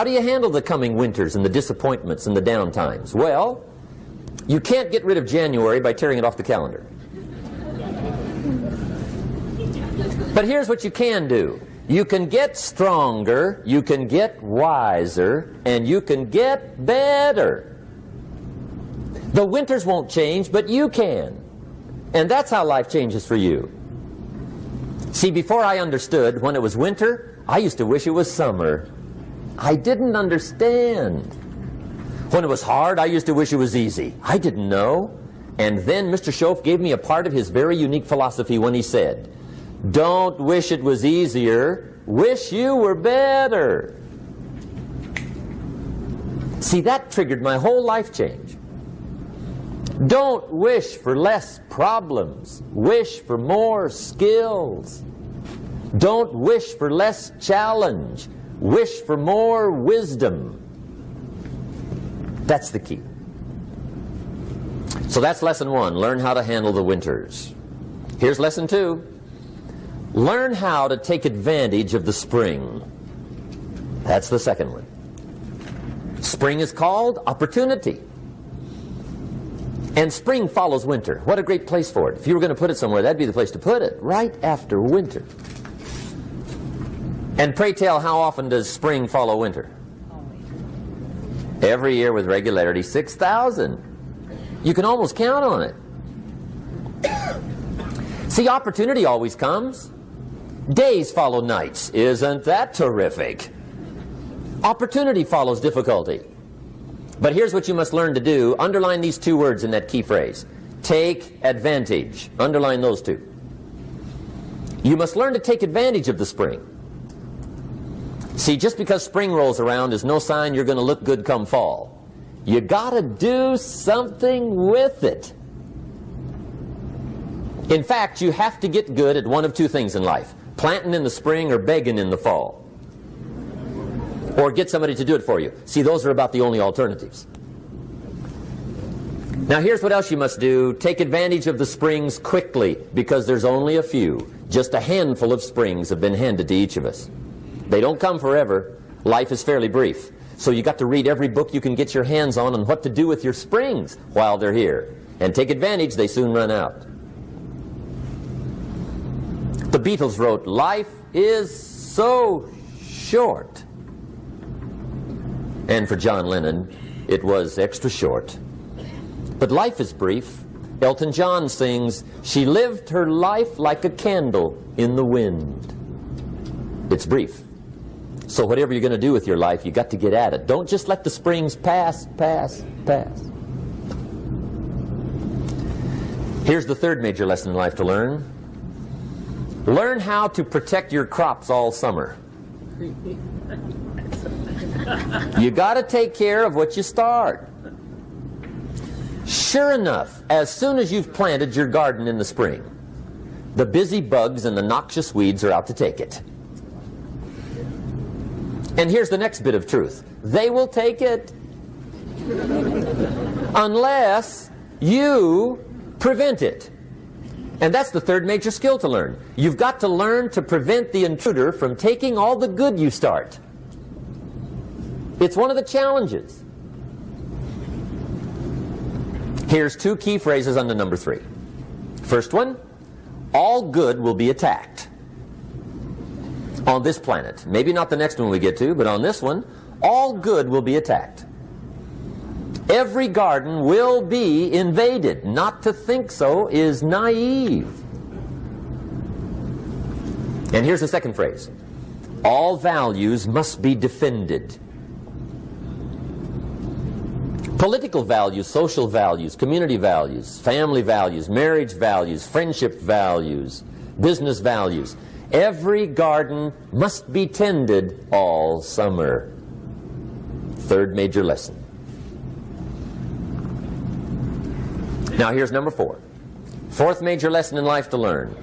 How do you handle the coming winters and the disappointments and the down times? Well, you can't get rid of January by tearing it off the calendar. But here's what you can do. You can get stronger, you can get wiser, and you can get better. The winters won't change, but you can. And that's how life changes for you. See, before I understood, when it was winter, I used to wish it was summer. I didn't understand. When it was hard, I used to wish it was easy. I didn't know. And then Mr. Schoaf gave me a part of his very unique philosophy when he said, "Don't wish it was easier, wish you were better." See, that triggered my whole life change. Don't wish for less problems, wish for more skills. Don't wish for less challenge, wish for more wisdom. That's the key. So that's lesson 1, learn how to handle the winters. Here's lesson 2. Learn how to take advantage of the spring. That's the second one. Spring is called opportunity. And spring follows winter. What a great place for it. If you were going to put it somewhere, that'd be the place to put it, right after winter. And pray tell, how often does spring follow winter? Every year with regularity, 6,000. You can almost count on it. See, opportunity always comes. Days follow nights. Isn't that terrific? Opportunity follows difficulty. But here's what you must learn to do. Underline these 2 words in that key phrase. Take advantage. Underline those 2. You must learn to take advantage of the spring. See, just because spring rolls around is no sign you're going to look good come fall. You got to do something with it. In fact, you have to get good at one of 2 things in life. Planting in the spring or begging in the fall. Or get somebody to do it for you. See, those are about the only alternatives. Now here's what else you must do. Take advantage of the springs quickly, because there's only a few. Just a handful of springs have been handed to each of us. They don't come forever. Life is fairly brief. So you got to read every book you can get your hands on what to do with your springs while they're here. And take advantage, they soon run out. The Beatles wrote, "Life is so short." And for John Lennon, it was extra short. But life is brief. Elton John sings, "She lived her life like a candle in the wind." It's brief. So whatever you're going to do with your life, you got to get at it. Don't just let the springs pass. Here's the 3rd major lesson in life to learn. Learn how to protect your crops all summer. You got to take care of what you start. Sure enough, as soon as you've planted your garden in the spring, the busy bugs and the noxious weeds are out to take it. And here's the next bit of truth. They will take it unless you prevent it. And that's the 3rd major skill to learn. You've got to learn to prevent the intruder from taking all the good you start. It's one of the challenges. Here's 2 key phrases under number 3. First one, all good will be attacked. On this planet. Maybe not the next one we get to, but on this one, all good will be attacked. Every garden will be invaded. Not to think so is naive. And here's the second phrase. All values must be defended. Political values, social values, community values, family values, marriage values, friendship values, business values. Every garden must be tended all summer. 3rd major lesson. Now here's number 4. 4th major lesson in life to learn.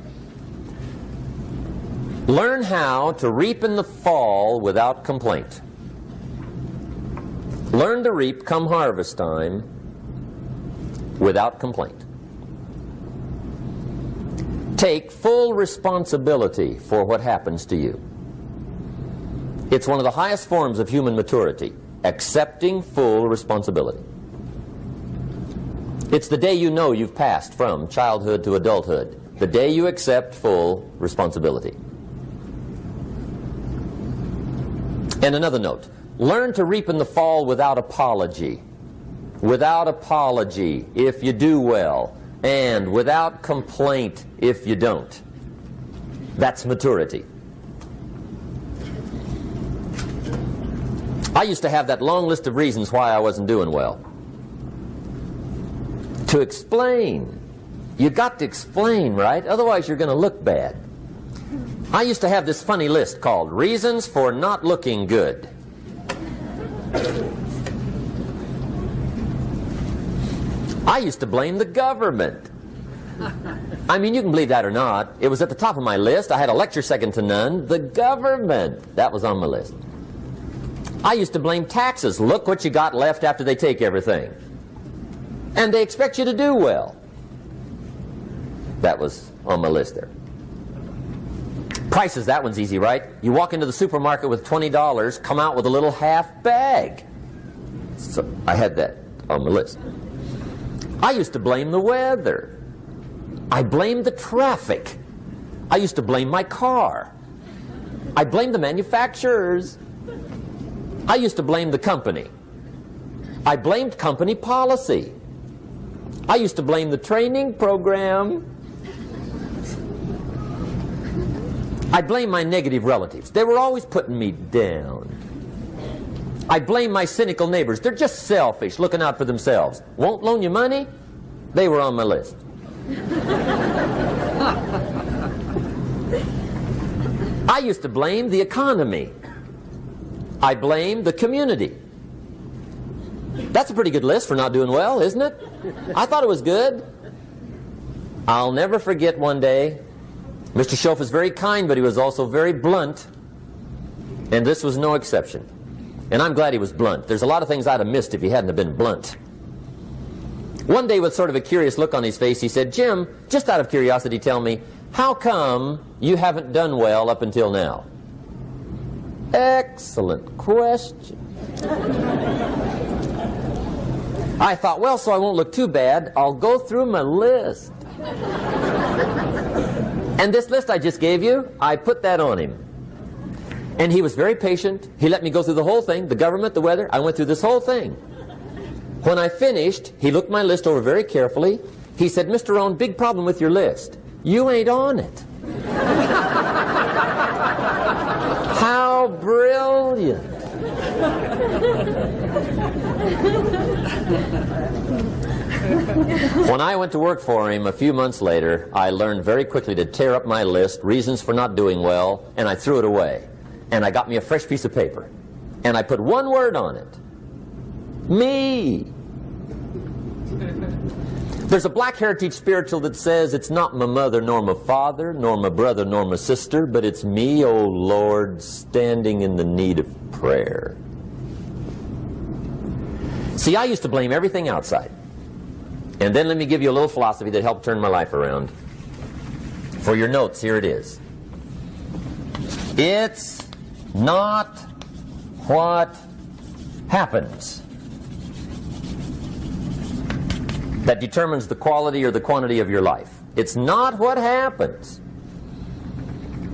Learn how to reap in the fall without complaint. Learn to reap come harvest time without complaint. Take full responsibility for what happens to you. It's one of the highest forms of human maturity, accepting full responsibility. It's the day you know you've passed from childhood to adulthood, the day you accept full responsibility. And another note, learn to reap in the fall without apology. Without apology if you do well, and without complaint if you don't. That's maturity. I used to have that long list of reasons why I wasn't doing well. To explain. You got to explain, right? Otherwise you're going to look bad. I used to have this funny list called Reasons for Not Looking Good. I used to blame the government. I mean, you can believe that or not. It was at the top of my list. I had a lecture second to none. The government. That was on my list. I used to blame taxes. Look what you got left after they take everything. And they expect you to do well. That was on my list there. Prices, that one's easy, right? You walk into the supermarket with $20, come out with a little half bag. So I had that on my list. I used to blame the weather. I blamed the traffic. I used to blame my car. I blamed the manufacturers. I used to blame the company. I blamed company policy. I used to blame the training program. I blame my negative relatives. They were always putting me down. I blame my cynical neighbors. They're just selfish, looking out for themselves. Won't loan you money? They were on my list. I used to blame the economy. I blame the community. That's a pretty good list for not doing well, isn't it? I thought it was good. I'll never forget one day, Mr. Schoaf was very kind, but he was also very blunt. And this was no exception. And I'm glad he was blunt. There's a lot of things I'd have missed if he hadn't have been blunt. One day, with sort of a curious look on his face, he said, "Jim, just out of curiosity, tell me, how come you haven't done well up until now?" Excellent question. I thought, well, so I won't look too bad, I'll go through my list. And this list I just gave you, I put that on him. And he was very patient. He let me go through the whole thing, the government, the weather. I went through this whole thing. When I finished, he looked my list over very carefully. He said, "Mr. Rohn, big problem with your list. You ain't on it." How brilliant. When I went to work for him a few months later, I learned very quickly to tear up my list, reasons for not doing well, and I threw it away. And I got me a fresh piece of paper. And I put one word on it. Me. There's a Black Heritage spiritual that says, "It's not my mother nor my father, nor my brother nor my sister, but it's me, O Lord, standing in the need of prayer." See, I used to blame everything outside. And then let me give you a little philosophy that helped turn my life around. For your notes, here it is. It's not what happens that determines the quality or the quantity of your life. It's not what happens.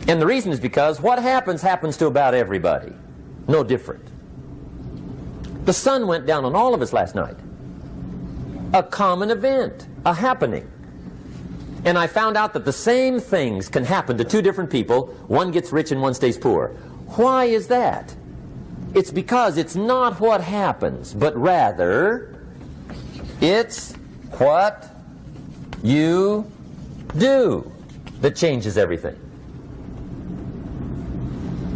And the reason is because what happens happens to about everybody. No different. The sun went down on all of us last night. A common event, a happening. And I found out that the same things can happen to two different people. One gets rich and one stays poor. Why is that? It's because it's not what happens, but rather it's what you do that changes everything.